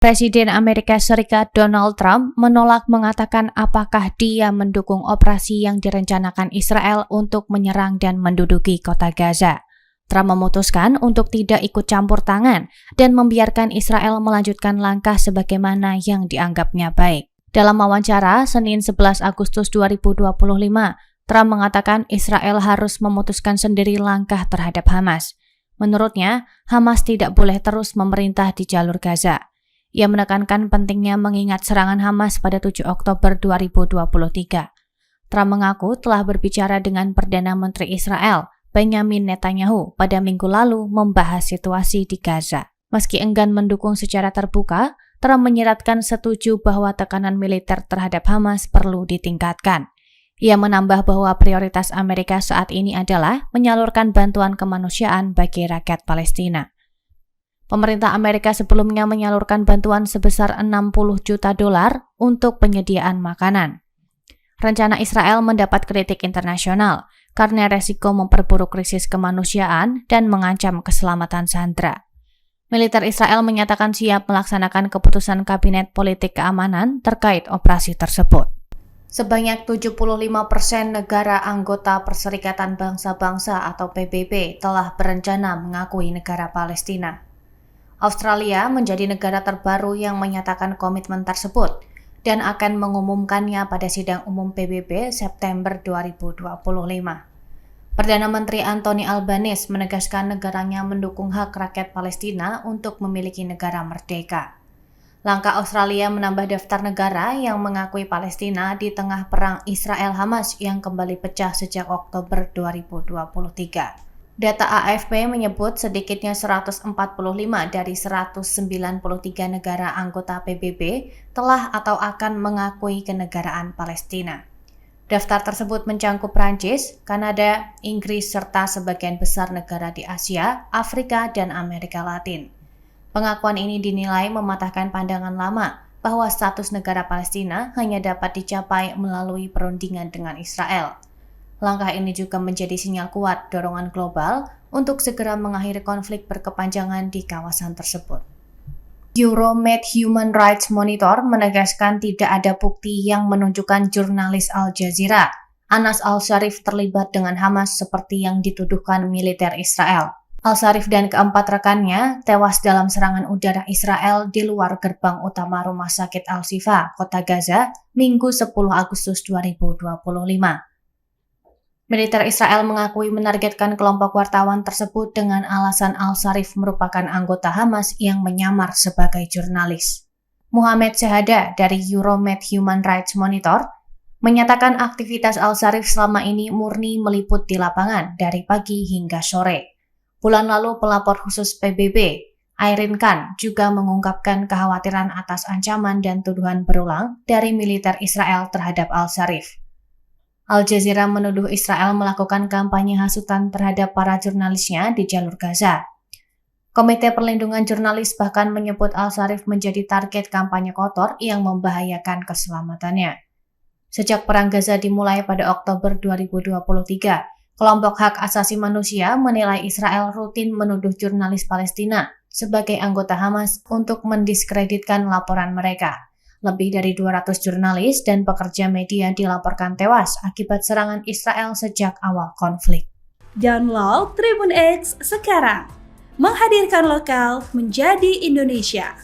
Presiden Amerika Serikat Donald Trump menolak mengatakan apakah dia mendukung operasi yang direncanakan Israel untuk menyerang dan menduduki kota Gaza. Trump memutuskan untuk tidak ikut campur tangan dan membiarkan Israel melanjutkan langkah sebagaimana yang dianggapnya baik. Dalam wawancara Senin 11 Agustus 2025, Trump mengatakan Israel harus memutuskan sendiri langkah terhadap Hamas. Menurutnya, Hamas tidak boleh terus memerintah di jalur Gaza. Ia menekankan pentingnya mengingat serangan Hamas pada 7 Oktober 2023. Trump mengaku telah berbicara dengan Perdana Menteri Israel, Benjamin Netanyahu, pada minggu lalu membahas situasi di Gaza. Meski enggan mendukung secara terbuka, Trump menyiratkan setuju bahwa tekanan militer terhadap Hamas perlu ditingkatkan. Ia menambah bahwa prioritas Amerika saat ini adalah menyalurkan bantuan kemanusiaan bagi rakyat Palestina. Pemerintah Amerika sebelumnya menyalurkan bantuan sebesar $60 juta untuk penyediaan makanan. Rencana Israel mendapat kritik internasional karena resiko memperburuk krisis kemanusiaan dan mengancam keselamatan sandera. Militer Israel menyatakan siap melaksanakan keputusan Kabinet Politik Keamanan terkait operasi tersebut. Sebanyak 75% negara anggota Perserikatan Bangsa-Bangsa atau PBB telah berencana mengakui negara Palestina. Australia menjadi negara terbaru yang menyatakan komitmen tersebut dan akan mengumumkannya pada sidang umum PBB September 2025. Perdana Menteri Anthony Albanese menegaskan negaranya mendukung hak rakyat Palestina untuk memiliki negara merdeka. Langkah Australia menambah daftar negara yang mengakui Palestina di tengah perang Israel-Hamas yang kembali pecah sejak Oktober 2023. Data AFP menyebut sedikitnya 145 dari 193 negara anggota PBB telah atau akan mengakui kenegaraan Palestina. Daftar tersebut mencangkup Prancis, Kanada, Inggris, serta sebagian besar negara di Asia, Afrika, dan Amerika Latin. Pengakuan ini dinilai mematahkan pandangan lama bahwa status negara Palestina hanya dapat dicapai melalui perundingan dengan Israel. Langkah ini juga menjadi sinyal kuat dorongan global untuk segera mengakhiri konflik berkepanjangan di kawasan tersebut. Euromed Human Rights Monitor menegaskan tidak ada bukti yang menunjukkan jurnalis Al Jazeera, Anas Al-Sharif terlibat dengan Hamas seperti yang dituduhkan militer Israel. Al-Sharif dan keempat rekannya tewas dalam serangan udara Israel di luar gerbang utama Rumah Sakit Al-Shifa, Kota Gaza, Minggu 10 Agustus 2025. Militer Israel mengakui menargetkan kelompok wartawan tersebut dengan alasan Al-Sharif merupakan anggota Hamas yang menyamar sebagai jurnalis. Muhammad Shahada dari Euromed Human Rights Monitor menyatakan aktivitas Al-Sharif selama ini murni meliput di lapangan dari pagi hingga sore. Bulan lalu pelapor khusus PBB, Irene Khan, juga mengungkapkan kekhawatiran atas ancaman dan tuduhan berulang dari militer Israel terhadap Al-Sharif. Al Jazeera menuduh Israel melakukan kampanye hasutan terhadap para jurnalisnya di jalur Gaza. Komite Perlindungan Jurnalis bahkan menyebut Al-Sharif menjadi target kampanye kotor yang membahayakan keselamatannya. Sejak Perang Gaza dimulai pada Oktober 2023, kelompok hak asasi manusia menilai Israel rutin menuduh jurnalis Palestina sebagai anggota Hamas untuk mendiskreditkan laporan mereka. Lebih dari 200 jurnalis dan pekerja media dilaporkan tewas akibat serangan Israel sejak awal konflik. Download Tribun X sekarang, menghadirkan lokal menjadi Indonesia.